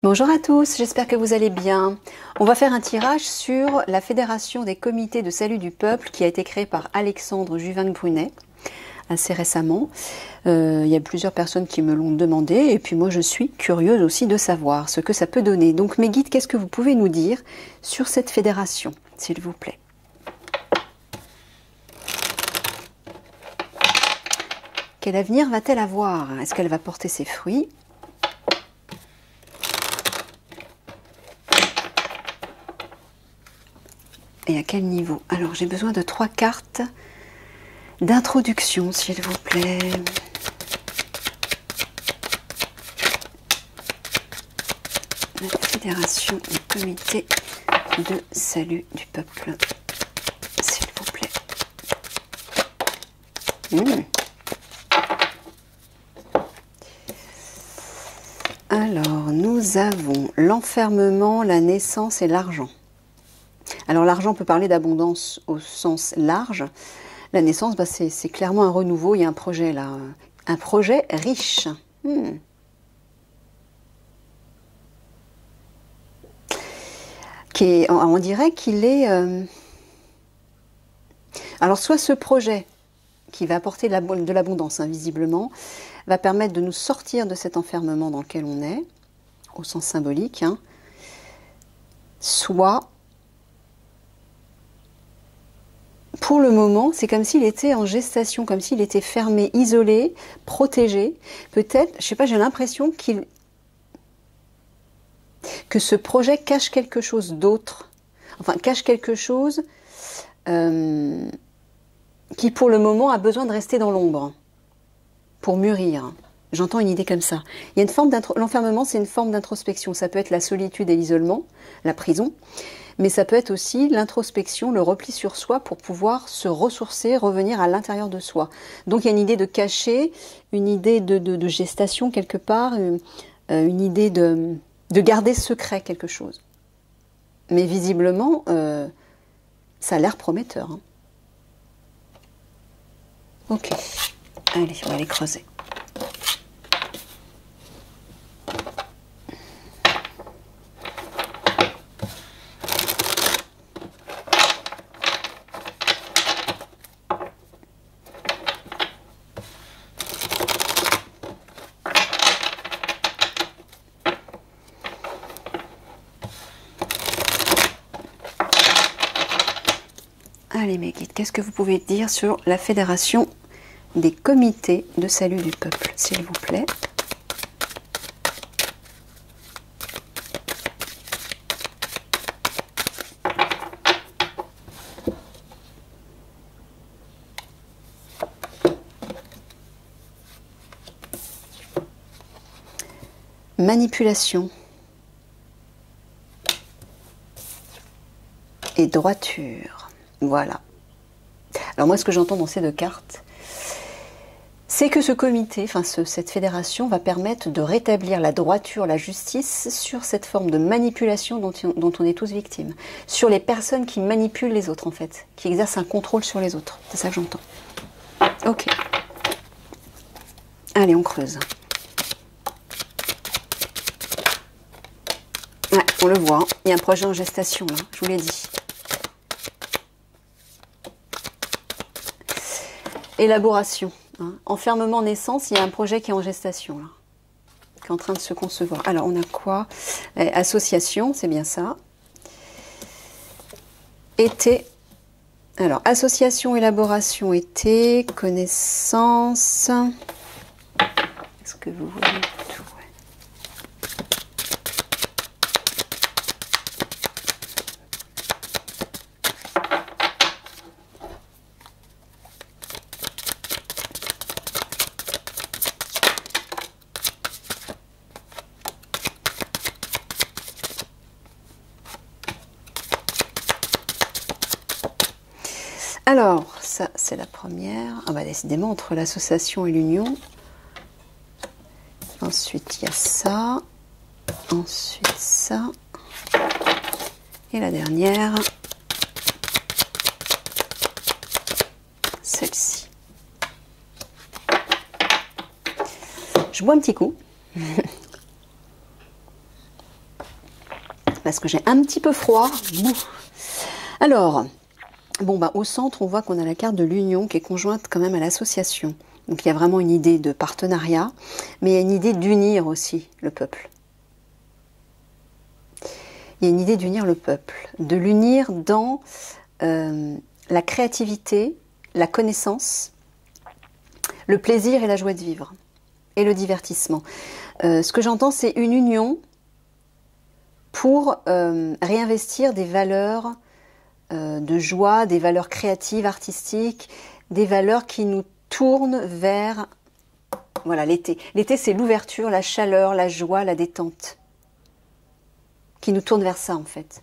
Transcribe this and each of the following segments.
Bonjour à tous, j'espère que vous allez bien. On va faire un tirage sur la Fédération des comités de salut du peuple qui a été créée par Alexandre Juvin-Brunet assez récemment. Il y a plusieurs personnes qui me l'ont demandé et puis moi je suis curieuse aussi de savoir ce que ça peut donner. Donc mes guides, qu'est-ce que vous pouvez nous dire sur cette fédération, s'il vous plaît? Quel avenir va-t-elle avoir? Est-ce qu'elle va porter ses fruits? Et à quel niveau? Alors, j'ai besoin de 3 cartes d'introduction, s'il vous plaît. La Fédération des comités de salut du peuple, s'il vous plaît. Alors, nous avons l'enfermement, la naissance et l'argent. Alors l'argent peut parler d'abondance au sens large. La naissance, c'est clairement un renouveau, il y a un projet là. Un projet riche. On dirait qu'il est... Alors soit ce projet, qui va apporter de l'abondance, visiblement, va permettre de nous sortir de cet enfermement dans lequel on est, au sens symbolique, soit... Pour le moment, c'est comme s'il était en gestation, comme s'il était fermé, isolé, protégé. Peut-être, je sais pas, j'ai l'impression que ce projet cache quelque chose d'autre. Enfin, cache quelque chose qui, pour le moment, a besoin de rester dans l'ombre pour mûrir. J'entends une idée comme ça. Il y a une forme l'enfermement, c'est une forme d'introspection. Ça peut être la solitude et l'isolement, la prison. Mais ça peut être aussi l'introspection, le repli sur soi pour pouvoir se ressourcer, revenir à l'intérieur de soi. Donc il y a une idée de cacher, une idée de gestation quelque part, une idée de garder secret quelque chose. Mais visiblement, ça a l'air prometteur. Ok, allez, on va aller creuser. Allez mes guides, qu'est-ce que vous pouvez dire sur la Fédération des comités de salut du peuple, s'il vous plaît? Manipulation et droiture. Voilà. Alors moi, ce que j'entends dans ces 2 cartes, c'est que ce comité, cette fédération va permettre de rétablir la droiture, la justice sur cette forme de manipulation dont on est tous victimes. Sur les personnes qui manipulent les autres, en fait, qui exercent un contrôle sur les autres. C'est ça que j'entends. Ok. Allez, on creuse. Ouais, on le voit, il y a un projet en gestation, là, je vous l'ai dit. Élaboration, enfermement, naissance, il y a un projet qui est en gestation, là, qui est en train de se concevoir. Alors, on a quoi? Association, c'est bien ça. Été. Alors, association, élaboration, été, connaissance. Est-ce que vous voyez tout? Alors, ça, c'est la première. Ah bah décidément, entre l'association et l'union. Ensuite, il y a ça. Ensuite, ça. Et la dernière, celle-ci. Je bois un petit coup. parce que j'ai un petit peu froid. Alors, bon, bah, au centre, on voit qu'on a la carte de l'union qui est conjointe quand même à l'association. Donc il y a vraiment une idée de partenariat, mais il y a une idée d'unir aussi le peuple. Il y a une idée d'unir le peuple, de l'unir dans la créativité, la connaissance, le plaisir et la joie de vivre, et le divertissement. Ce que j'entends, c'est une union pour réinvestir des valeurs de joie, des valeurs créatives, artistiques, des valeurs qui nous tournent vers voilà, l'été. L'été, c'est l'ouverture, la chaleur, la joie, la détente, qui nous tourne vers ça en fait.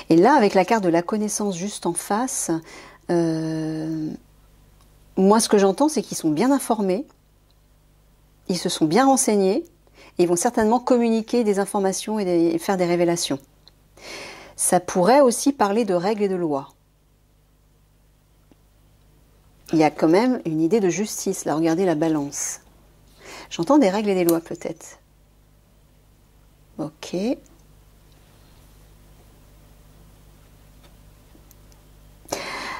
Et là, avec la carte de la connaissance juste en face, moi ce que j'entends, c'est qu'ils sont bien informés, ils se sont bien renseignés, et ils vont certainement communiquer des informations et faire des révélations. Ça pourrait aussi parler de règles et de lois. Il y a quand même une idée de justice, là, regardez la balance. J'entends des règles et des lois peut-être. Ok.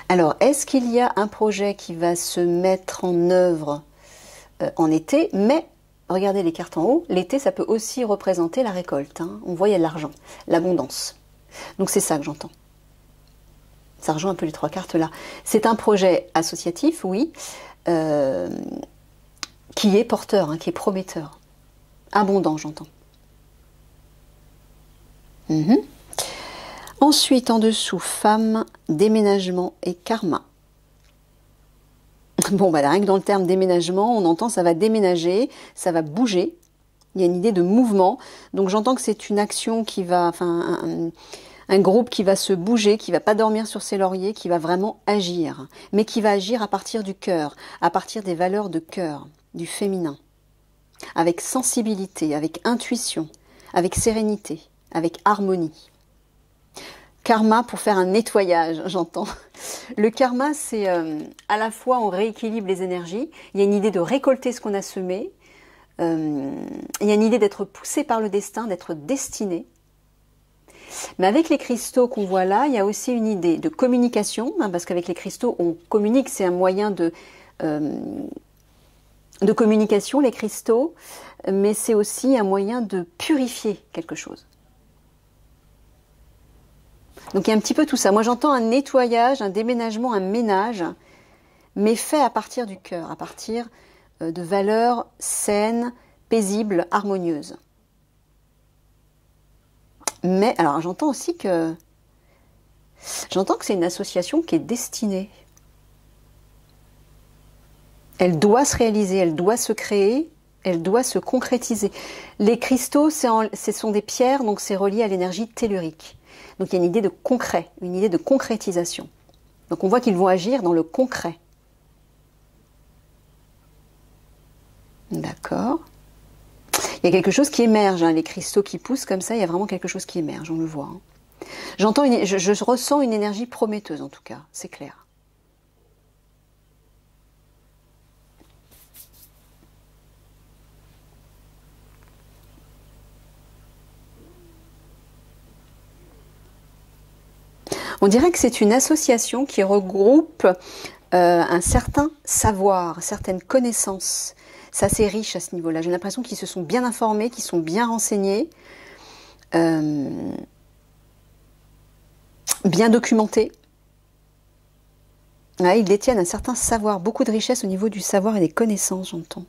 Alors, est-ce qu'il y a un projet qui va se mettre en œuvre en été? Mais, regardez les cartes en haut, l'été, ça peut aussi représenter la récolte. Hein. On voit, il y a de l'argent, l'abondance. Donc, c'est ça que j'entends. Ça rejoint un peu les trois cartes là. C'est un projet associatif, oui, qui est porteur, hein, qui est prometteur. Abondant, j'entends. Ensuite, en dessous, femme, déménagement et karma. Bon, bah, rien que dans le terme déménagement, on entend ça va déménager, ça va bouger. Il y a une idée de mouvement. Donc j'entends que c'est une action qui va, enfin, un groupe qui va se bouger, qui va pas dormir sur ses lauriers, qui va vraiment agir. Mais qui va agir à partir du cœur, à partir des valeurs de cœur, du féminin. Avec sensibilité, avec intuition, avec sérénité, avec harmonie. Karma pour faire un nettoyage, j'entends. Le karma, c'est à la fois on rééquilibre les énergies, il y a une idée de récolter ce qu'on a semé, il y a une idée d'être poussé par le destin, d'être destiné. Mais avec les cristaux qu'on voit là, il y a aussi une idée de communication, hein, parce qu'avec les cristaux, on communique, c'est un moyen de communication, les cristaux, mais c'est aussi un moyen de purifier quelque chose. Donc il y a un petit peu tout ça. Moi j'entends un nettoyage, un déménagement, un ménage, mais fait à partir du cœur, à partir de valeurs saines, paisibles, harmonieuses. Mais alors j'entends aussi que c'est une association qui est destinée. Elle doit se réaliser, elle doit se créer, elle doit se concrétiser. Les cristaux, ce sont des pierres, donc c'est relié à l'énergie tellurique. Donc il y a une idée de concret, une idée de concrétisation. Donc on voit qu'ils vont agir dans le concret. D'accord. Il y a quelque chose qui émerge, hein, les cristaux qui poussent comme ça, il y a vraiment quelque chose qui émerge, on le voit. Hein. Je ressens une énergie prometteuse en tout cas, c'est clair. On dirait que c'est une association qui regroupe un certain savoir, certaines connaissances. C'est assez riche à ce niveau-là. J'ai l'impression qu'ils se sont bien informés, qu'ils sont bien renseignés, bien documentés. Ouais, ils détiennent un certain savoir, beaucoup de richesse au niveau du savoir et des connaissances, j'entends.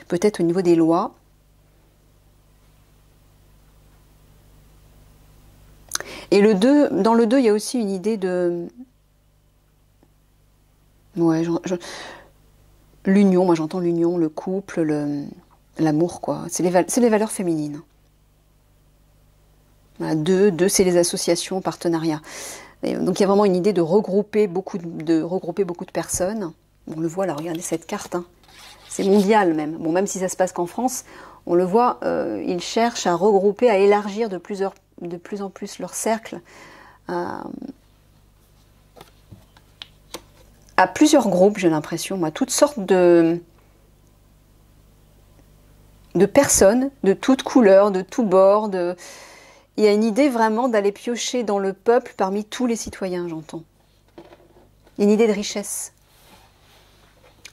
Peut-être au niveau des lois. Et dans le 2, il y a aussi une idée de... Ouais, l'union, moi j'entends l'union, le couple, l'amour, quoi. C'est les valeurs féminines. Voilà, 2, c'est les associations, partenariats. Et donc il y a vraiment une idée de regrouper beaucoup de personnes. On le voit là, regardez cette carte. Hein. C'est mondial même. Bon, même si ça se passe qu'en France, on le voit, ils cherchent à regrouper, à élargir de plus en plus leur cercle à plusieurs groupes, j'ai l'impression, moi, toutes sortes de personnes, de toutes couleurs, de tous bords. Il y a une idée vraiment d'aller piocher dans le peuple parmi tous les citoyens, j'entends. Il y a une idée de richesse.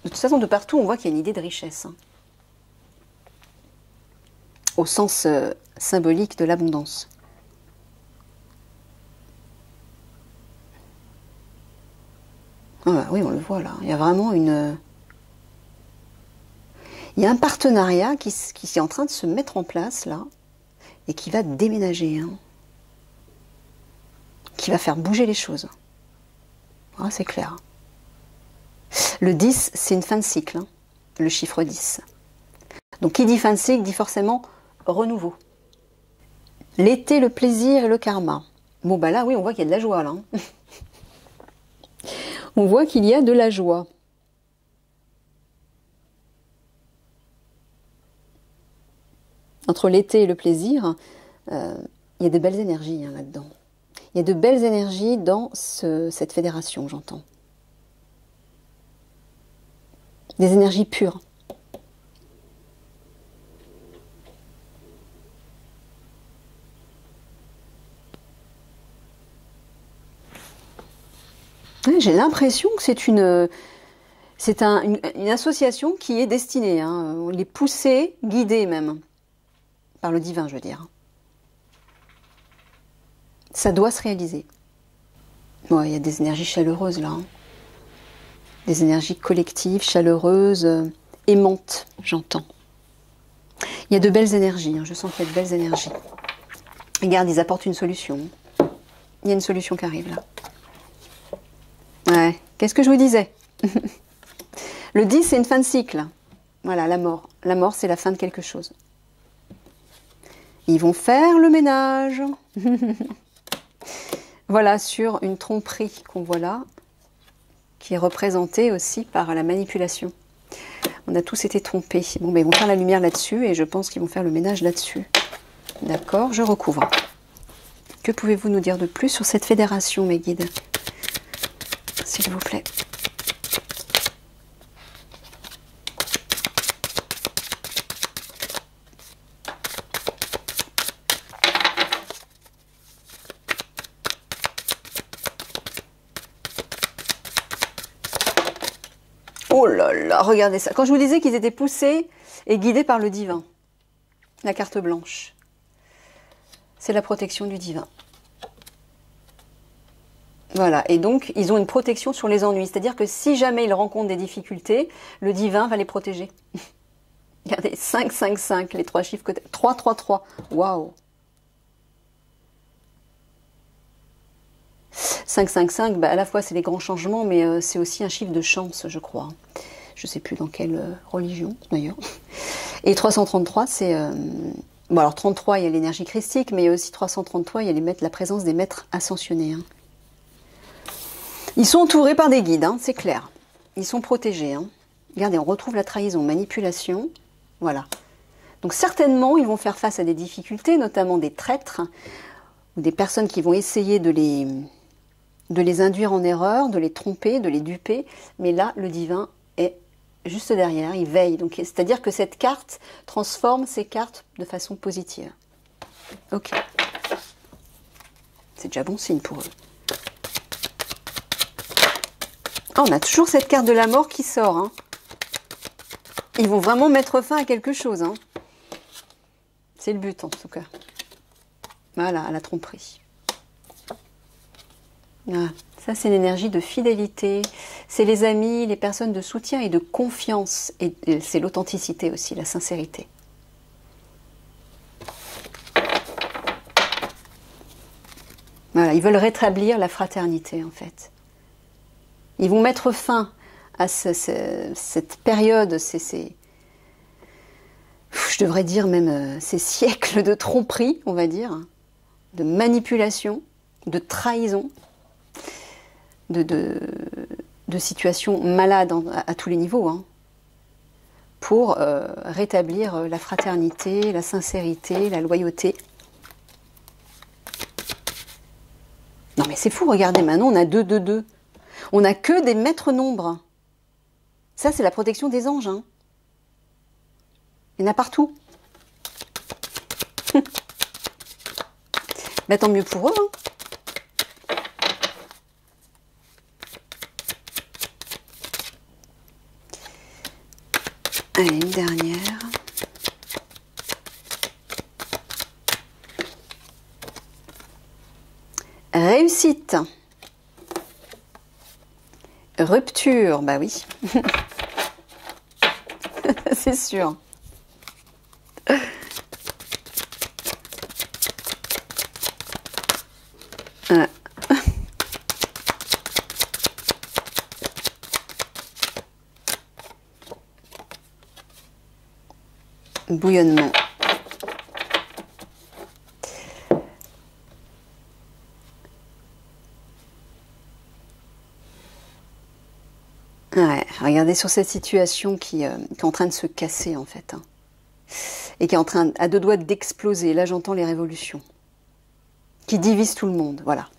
De toute façon, de partout, on voit qu'il y a une idée de richesse. Hein. Au sens symbolique de l'abondance. Ah bah oui, on le voit là. Il y a vraiment une... Il y a un partenariat qui est en train de se mettre en place là et qui va déménager. Hein. Qui va faire bouger les choses. Ah, c'est clair. Le 10, c'est une fin de cycle. Hein. Le chiffre 10. Donc qui dit fin de cycle dit forcément renouveau. L'été, le plaisir et le karma. Bon bah là, oui, on voit qu'il y a de la joie là. Hein. On voit qu'il y a de la joie. Entre l'été et le plaisir, il y a de belles énergies hein, là-dedans. Il y a de belles énergies dans cette fédération, j'entends. Des énergies pures. J'ai l'impression que c'est une association qui est destinée, hein, les pousser, guidée même, par le divin, je veux dire. Ça doit se réaliser. Ouais, il y a des énergies chaleureuses là. Hein. Des énergies collectives, chaleureuses, aimantes, j'entends. Il y a de belles énergies, hein, je sens qu'il y a de belles énergies. Regarde, ils apportent une solution. Il y a une solution qui arrive là. Ouais, qu'est-ce que je vous disais? Le 10, c'est une fin de cycle. Voilà, la mort. La mort, c'est la fin de quelque chose. Ils vont faire le ménage. Voilà, sur une tromperie qu'on voit là, qui est représentée aussi par la manipulation. On a tous été trompés. Bon, ben, ils vont faire la lumière là-dessus et je pense qu'ils vont faire le ménage là-dessus. D'accord, je recouvre. Que pouvez-vous nous dire de plus sur cette fédération, mes guides? S'il vous plaît. Oh là là, regardez ça. Quand je vous disais qu'ils étaient poussés et guidés par le divin, la carte blanche, c'est la protection du divin. Voilà, et donc ils ont une protection sur les ennuis. C'est-à-dire que si jamais ils rencontrent des difficultés, le divin va les protéger. Regardez, 5, 5, 5, les trois chiffres côté. 3, 3, 3. Waouh! 5, 5, 5, bah à la fois c'est les grands changements, mais c'est aussi un chiffre de chance, je crois. Je ne sais plus dans quelle religion, d'ailleurs. Et 333, c'est... Bon, alors 33, il y a l'énergie christique, mais il y a aussi 333, il y a la présence des maîtres ascensionnés. Hein. Ils sont entourés par des guides, hein, c'est clair. Ils sont protégés. Hein. Regardez, on retrouve la trahison, manipulation. Voilà. Donc certainement, ils vont faire face à des difficultés, notamment des traîtres, ou des personnes qui vont essayer de les induire en erreur, de les tromper, de les duper. Mais là, le divin est juste derrière, il veille. Donc, c'est-à-dire que cette carte transforme ces cartes de façon positive. Ok. C'est déjà bon signe pour eux. Oh, on a toujours cette carte de la mort qui sort. Hein. Ils vont vraiment mettre fin à quelque chose. Hein. C'est le but en tout cas. Voilà, à la tromperie. Voilà. Ça, c'est l'énergie de fidélité. C'est les amis, les personnes de soutien et de confiance. Et c'est l'authenticité aussi, la sincérité. Voilà, ils veulent rétablir la fraternité en fait. Ils vont mettre fin à cette période, je devrais dire même ces siècles de tromperie, on va dire, de manipulation, de trahison, de situations malades à tous les niveaux, hein, pour rétablir la fraternité, la sincérité, la loyauté. Non mais c'est fou, regardez, maintenant on a 2, 2, 2. On n'a que des maîtres nombres. Ça, c'est la protection des anges. Hein. Il y en a partout. Bah, tant mieux pour eux. Hein. Allez, une dernière. Réussite. Rupture, bah oui. C'est sûr. Ouais. Bouillonnement. Ouais, regardez sur cette situation qui est en train de se casser en fait. Hein, et qui est en train, à deux doigts d'exploser. Là j'entends les révolutions. Qui divisent tout le monde, voilà.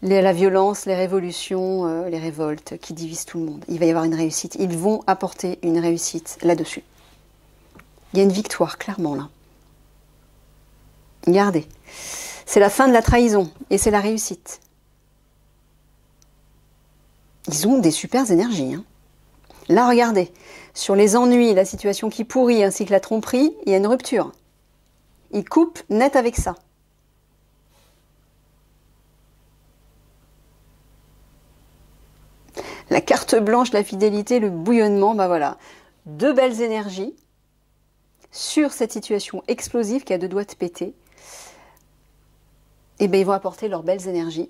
La violence, les révolutions, les révoltes, qui divisent tout le monde. Il va y avoir une réussite. Ils vont apporter une réussite là-dessus. Il y a une victoire, clairement, là. Regardez. C'est la fin de la trahison. Et c'est la réussite. Ils ont des super énergies. Hein. Là, regardez. Sur les ennuis, la situation qui pourrit, ainsi que la tromperie, il y a une rupture. Ils coupent net avec ça. La carte blanche, la fidélité, le bouillonnement, ben voilà. Deux belles énergies sur cette situation explosive qui a deux doigts de péter. Et ben ils vont apporter leurs belles énergies.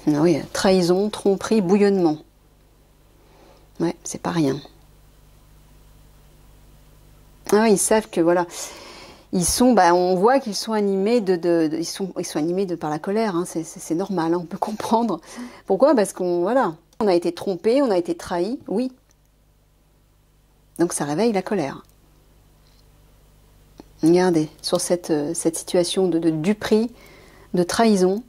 Ah oui, trahison, tromperie, bouillonnement. Ouais, c'est pas rien. Ah oui, ils savent que voilà, ils sont, bah, on voit qu'ils sont animés ils sont animés par la colère. Hein, c'est normal, hein, on peut comprendre. Pourquoi? Parce qu'on voilà, on a été trompé, on a été trahi, oui. Donc ça réveille la colère. Regardez, sur cette situation de duperie, de trahison,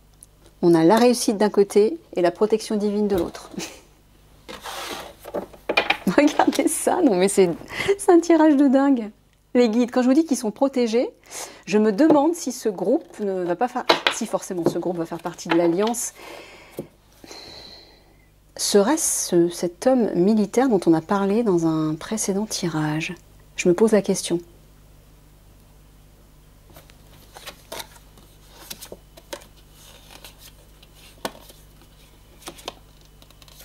on a la réussite d'un côté et la protection divine de l'autre. Regardez ça, non mais c'est un tirage de dingue. Les guides, quand je vous dis qu'ils sont protégés, je me demande si ce groupe ne va pas faire... Si forcément ce groupe va faire partie de l'Alliance. Serait-ce cet homme militaire dont on a parlé dans un précédent tirage? Je me pose la question.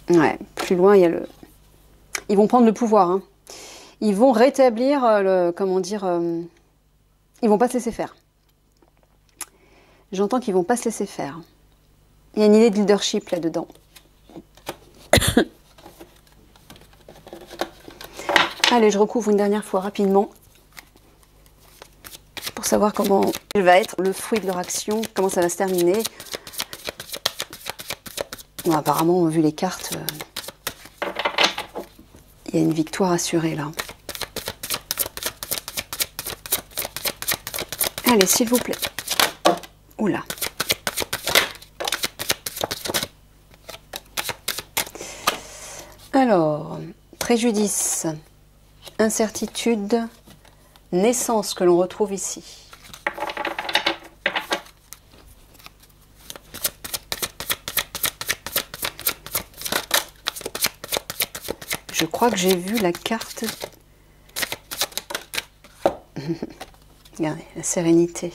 Ouais, plus loin, il y a le... Ils vont prendre le pouvoir. Hein. Ils vont rétablir le... Comment dire... Ils vont pas se laisser faire. J'entends qu'ils vont pas se laisser faire. Il y a une idée de leadership là-dedans. Allez, je recouvre une dernière fois rapidement pour savoir comment il va être le fruit de leur action, comment ça va se terminer. Bon, apparemment, vu les cartes, il y a une victoire assurée là. Allez, s'il vous plaît. Oula. Alors, préjudice, incertitude, naissance que l'on retrouve ici. Je crois que j'ai vu la carte. Regardez, la sérénité.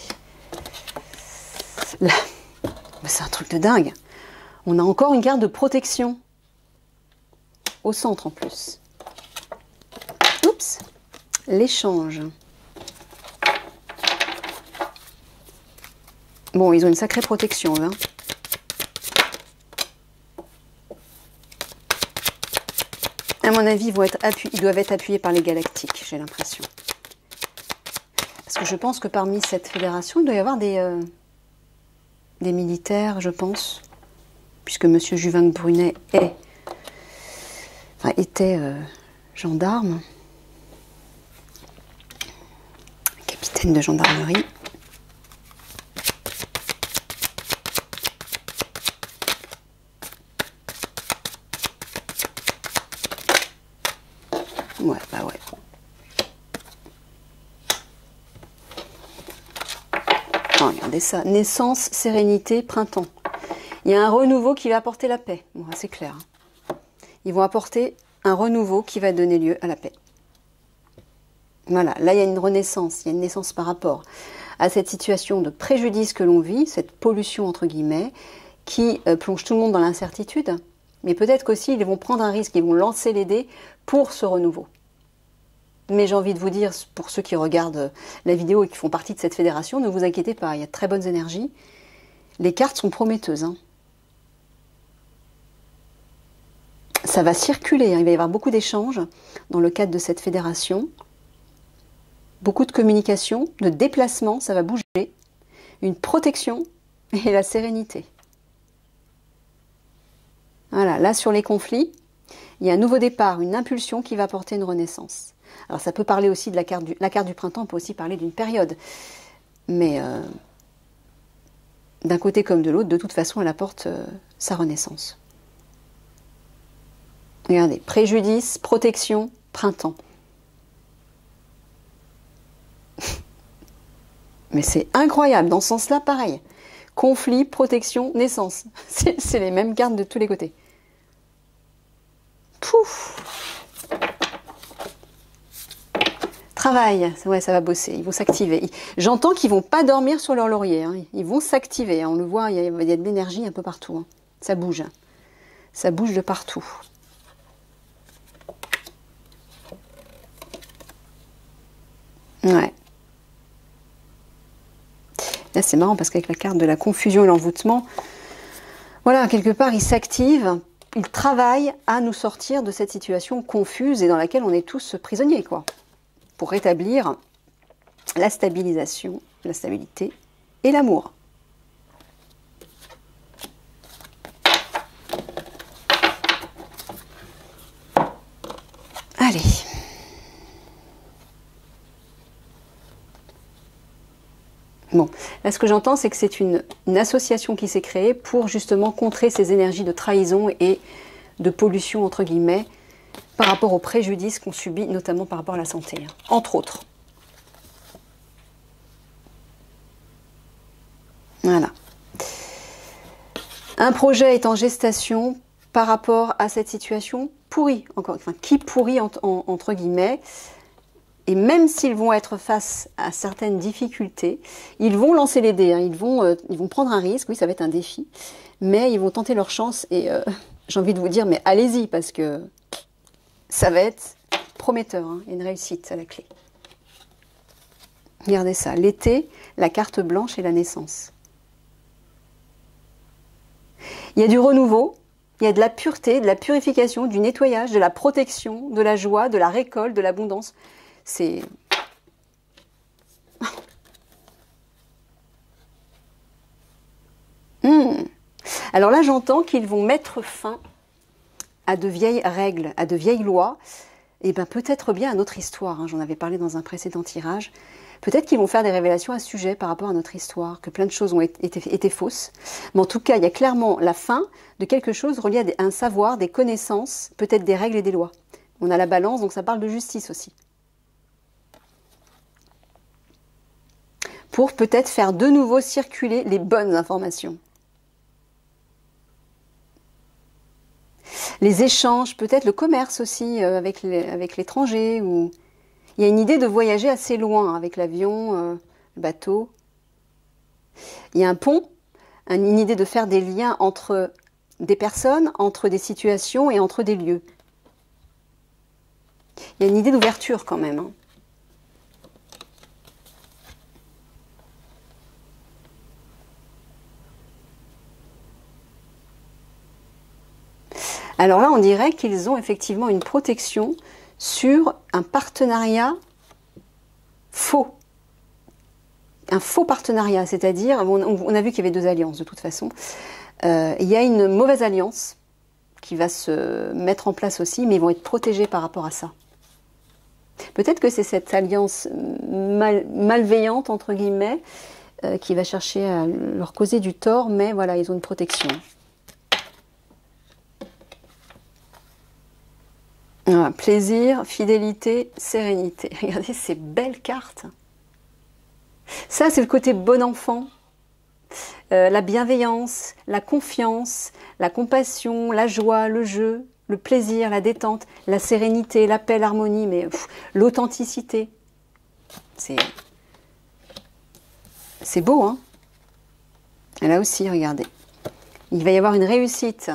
Là, c'est un truc de dingue. On a encore une carte de protection. Au centre en plus. Oups. L'échange. Bon, ils ont une sacrée protection, hein. À mon avis, ils doivent être appuyés par les galactiques, j'ai l'impression. Parce que je pense que parmi cette fédération, il doit y avoir des militaires, je pense. Puisque M. Juvin Brunet était gendarme. Capitaine de gendarmerie. Ouais, bah ouais. Oh, regardez ça, naissance, sérénité, printemps. Il y a un renouveau qui va apporter la paix. Bon, c'est clair. Ils vont apporter un renouveau qui va donner lieu à la paix. Voilà, là il y a une renaissance, il y a une naissance par rapport à cette situation de préjudice que l'on vit, cette pollution entre guillemets, qui plonge tout le monde dans l'incertitude. Mais peut-être qu'aussi ils vont prendre un risque, ils vont lancer les dés pour ce renouveau. Mais j'ai envie de vous dire, pour ceux qui regardent la vidéo et qui font partie de cette fédération, ne vous inquiétez pas, il y a de très bonnes énergies. Les cartes sont prometteuses. Hein. Ça va circuler, hein. Il va y avoir beaucoup d'échanges dans le cadre de cette fédération. Beaucoup de communication, de déplacement, ça va bouger. Une protection et la sérénité. Voilà, là sur les conflits, il y a un nouveau départ, une impulsion qui va apporter une renaissance. Alors ça peut parler aussi de la carte du printemps, peut aussi parler d'une période. Mais d'un côté comme de l'autre, de toute façon, elle apporte sa renaissance. Regardez, préjudice, protection, printemps. Mais c'est incroyable, dans ce sens-là, pareil. Conflit, protection, naissance. C'est les mêmes cartes de tous les côtés. Pouf! Travail, ouais, ça va bosser, ils vont s'activer. J'entends qu'ils vont pas dormir sur leur laurier, hein. Ils vont s'activer, hein. On le voit, il y a de l'énergie un peu partout. Hein. Ça bouge de partout. Ouais. Là, c'est marrant parce qu'avec la carte de la confusion et l'envoûtement, voilà, quelque part, ils s'activent, ils travaillent à nous sortir de cette situation confuse et dans laquelle on est tous prisonniers, quoi. Pour rétablir la stabilisation, la stabilité et l'amour. Allez. Bon, là ce que j'entends, c'est que c'est une association qui s'est créée pour justement contrer ces énergies de trahison et de pollution, entre guillemets, par rapport aux préjudices qu'on subit, notamment par rapport à la santé, hein, entre autres. Voilà. Un projet est en gestation par rapport à cette situation pourrie, encore, enfin, qui pourrit entre guillemets. Et même s'ils vont être face à certaines difficultés, ils vont lancer les dés, hein, ils vont prendre un risque, oui ça va être un défi, mais ils vont tenter leur chance et j'ai envie de vous dire, mais allez-y parce que ça va être prometteur, hein, une réussite à la clé. Regardez ça, l'été, la carte blanche et la naissance. Il y a du renouveau, il y a de la pureté, de la purification, du nettoyage, de la protection, de la joie, de la récolte, de l'abondance. C'est... Alors là, j'entends qu'ils vont mettre fin à de vieilles règles, à de vieilles lois, et bien peut-être bien à notre histoire, hein, j'en avais parlé dans un précédent tirage. Peut-être qu'ils vont faire des révélations à ce sujet par rapport à notre histoire, que plein de choses ont été fausses. Mais en tout cas, il y a clairement la fin de quelque chose relié à un savoir, des connaissances, peut-être des règles et des lois. On a la balance, donc ça parle de justice aussi. Pour peut-être faire de nouveau circuler les bonnes informations. Les échanges, peut-être le commerce aussi avec l'étranger. Ou... Il y a une idée de voyager assez loin avec l'avion, le bateau. Il y a un pont, une idée de faire des liens entre des personnes, entre des situations et entre des lieux. Il y a une idée d'ouverture quand même. Hein. Alors là, on dirait qu'ils ont effectivement une protection sur un partenariat faux. Un faux partenariat, c'est-à-dire, on a vu qu'il y avait deux alliances de toute façon. Il y a une mauvaise alliance qui va se mettre en place aussi, mais ils vont être protégés par rapport à ça. Peut-être que c'est cette alliance malveillante, entre guillemets, qui va chercher à leur causer du tort, mais voilà, ils ont une protection. Voilà, plaisir, fidélité, sérénité. Regardez ces belles cartes. Ça, c'est le côté bon enfant. La bienveillance, la confiance, la compassion, la joie, le jeu, le plaisir, la détente, la sérénité, la paix, l'harmonie, mais l'authenticité. C'est beau, hein? Et là aussi, regardez. Il va y avoir une réussite.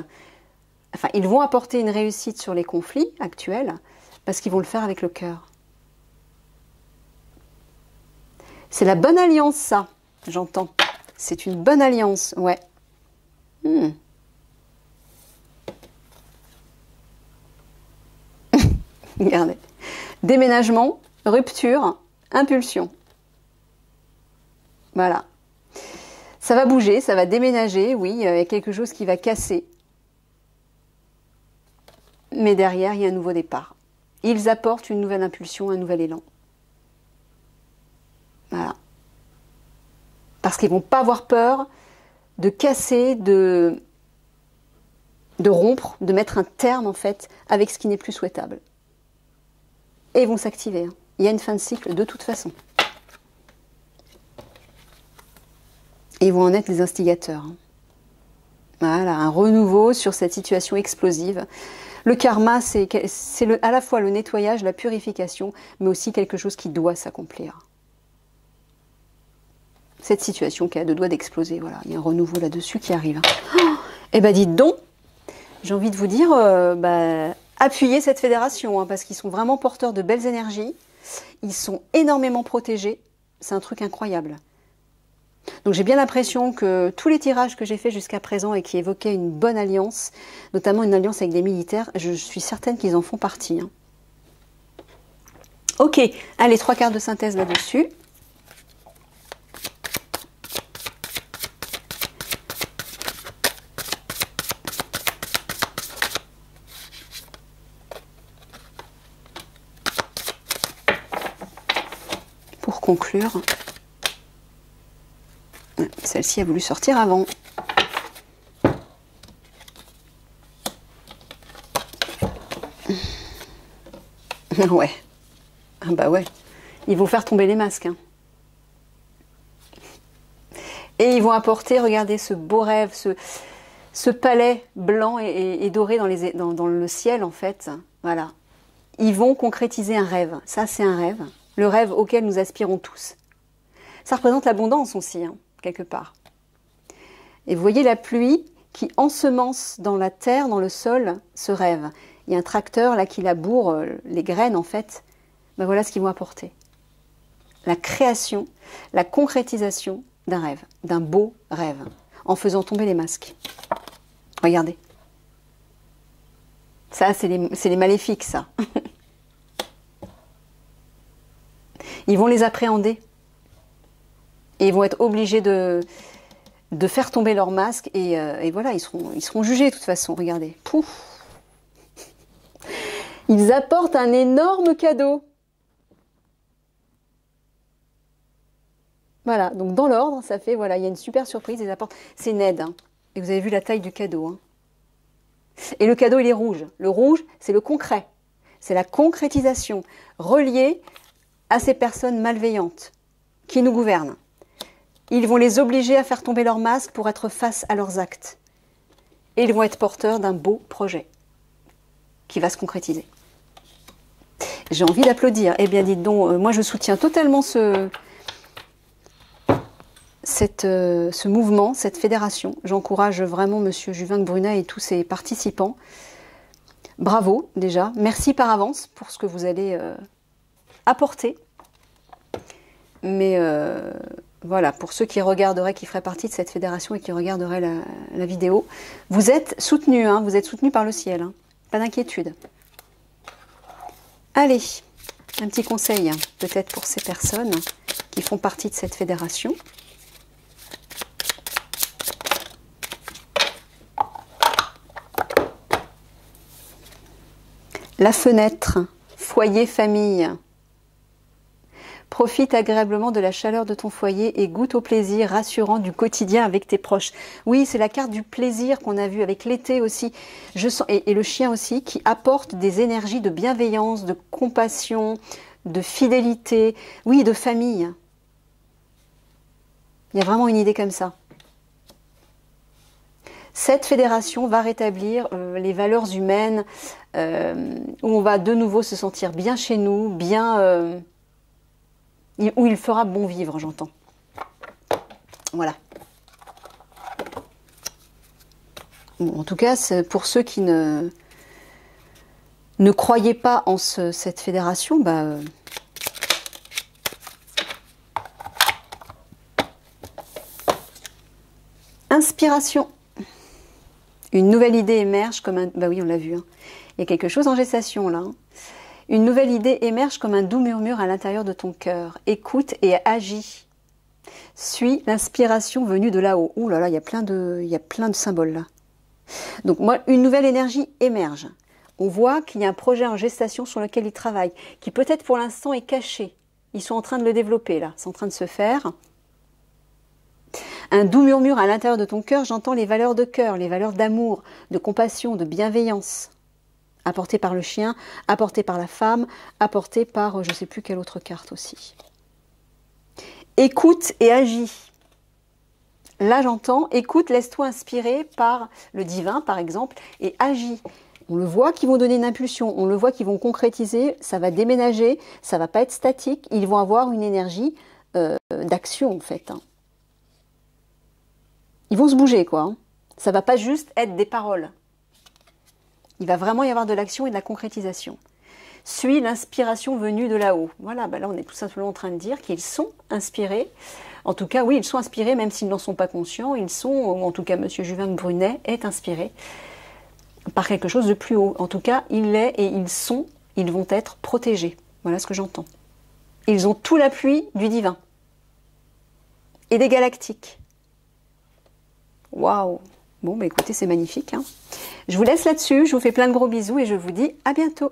Enfin, ils vont apporter une réussite sur les conflits actuels parce qu'ils vont le faire avec le cœur. C'est la bonne alliance, ça, j'entends. C'est une bonne alliance, ouais. Regardez. Déménagement, rupture, impulsion. Voilà. Ça va bouger, ça va déménager, oui, il y a quelque chose qui va casser. Mais derrière, il y a un nouveau départ. Ils apportent une nouvelle impulsion, un nouvel élan. Voilà. Parce qu'ils ne vont pas avoir peur de casser, de rompre, de mettre un terme, en fait, avec ce qui n'est plus souhaitable. Et ils vont s'activer. Hein. Il y a une fin de cycle de toute façon. Et ils vont en être les instigateurs. Hein. Voilà, un renouveau sur cette situation explosive. Le karma, c'est à la fois le nettoyage, la purification, mais aussi quelque chose qui doit s'accomplir. Cette situation qui a deux doigts d'exploser, voilà, il y a un renouveau là-dessus qui arrive. Oh, eh ben dites donc, j'ai envie de vous dire, appuyez cette fédération, hein, parce qu'ils sont vraiment porteurs de belles énergies, ils sont énormément protégés, c'est un truc incroyable. Donc j'ai bien l'impression que tous les tirages que j'ai faits jusqu'à présent et qui évoquaient une bonne alliance, notamment une alliance avec des militaires, je suis certaine qu'ils en font partie. Hein. Ok, allez, 3 cartes de synthèse là-dessus. Pour conclure, celle-ci a voulu sortir avant. Ouais. Ah bah ouais. Ils vont faire tomber les masques. Hein. Et ils vont apporter, regardez, ce beau rêve, ce palais blanc et doré dans le ciel, en fait. Voilà. Ils vont concrétiser un rêve. Ça, c'est un rêve. Le rêve auquel nous aspirons tous. Ça représente l'abondance aussi, hein, quelque part. Et vous voyez la pluie qui ensemence dans la terre, dans le sol, ce rêve. Il y a un tracteur là qui laboure les graines, en fait. Ben voilà ce qu'ils vont apporter. La création, la concrétisation d'un rêve, d'un beau rêve, en faisant tomber les masques. Regardez. Ça, c'est les maléfiques, ça. Ils vont les appréhender. Et ils vont être obligés de faire tomber leur masque. Et voilà, ils seront jugés de toute façon. Regardez. Pouf. Ils apportent un énorme cadeau. Voilà, donc dans l'ordre, ça fait, voilà, il y a une super surprise. Ils apportent, c'est Ned. Hein. Et vous avez vu la taille du cadeau. Hein. Et le cadeau, il est rouge. Le rouge, c'est le concret. C'est la concrétisation reliée à ces personnes malveillantes qui nous gouvernent. Ils vont les obliger à faire tomber leur masque pour être face à leurs actes. Et ils vont être porteurs d'un beau projet qui va se concrétiser. J'ai envie d'applaudir. Eh bien, dites donc, moi je soutiens totalement ce mouvement, cette fédération. J'encourage vraiment Monsieur Juvin Brunet et tous ses participants. Bravo déjà. Merci par avance pour ce que vous allez apporter. Mais voilà, pour ceux qui regarderaient, qui feraient partie de cette fédération et qui regarderaient la vidéo, vous êtes soutenus, hein, vous êtes soutenus par le ciel. Hein, pas d'inquiétude. Allez, un petit conseil, hein, peut-être pour ces personnes qui font partie de cette fédération. La fenêtre, foyer, famille. Profite agréablement de la chaleur de ton foyer et goûte au plaisir rassurant du quotidien avec tes proches. Oui, c'est la carte du plaisir qu'on a vue avec l'été aussi. Je sens, et le chien aussi, qui apporte des énergies de bienveillance, de compassion, de fidélité, oui, de famille. Il y a vraiment une idée comme ça. Cette fédération va rétablir les valeurs humaines, où on va de nouveau se sentir bien chez nous, bien, où il fera bon vivre, j'entends. Voilà. Bon, en tout cas, pour ceux qui ne croyaient pas en cette fédération, bah, inspiration. Une nouvelle idée émerge comme un... Bah oui, on l'a vu. Hein. Il y a quelque chose en gestation là. Hein. Une nouvelle idée émerge comme un doux murmure à l'intérieur de ton cœur. Écoute et agis. Suis l'inspiration venue de là-haut. Ouh là là, il y a plein de symboles là. Donc moi, une nouvelle énergie émerge. On voit qu'il y a un projet en gestation sur lequel ils travaillent, qui peut-être pour l'instant est caché. Ils sont en train de le développer là, c'est en train de se faire. Un doux murmure à l'intérieur de ton cœur, j'entends les valeurs de cœur, les valeurs d'amour, de compassion, de bienveillance, apportées par le chien, apportées par la femme, apportées par je ne sais plus quelle autre carte aussi. Écoute et agis. Là j'entends, écoute, laisse-toi inspirer par le divin par exemple, et agis. On le voit qu'ils vont donner une impulsion, on le voit qu'ils vont concrétiser, ça va déménager, ça ne va pas être statique, ils vont avoir une énergie d'action en fait. Hein. Ils vont se bouger, quoi. Hein. Ça ne va pas juste être des paroles. Il va vraiment y avoir de l'action et de la concrétisation. Suis l'inspiration venue de là-haut. Voilà, bah là on est tout simplement en train de dire qu'ils sont inspirés. En tout cas, oui, ils sont inspirés, même s'ils n'en sont pas conscients. Ils sont, ou en tout cas, Monsieur Juvin Brunet est inspiré par quelque chose de plus haut. En tout cas, il l'est et ils vont être protégés. Voilà ce que j'entends. Ils ont tout l'appui du divin et des galactiques. Waouh! Bon, bah écoutez, c'est magnifique. Hein. Je vous laisse là-dessus, je vous fais plein de gros bisous et je vous dis à bientôt.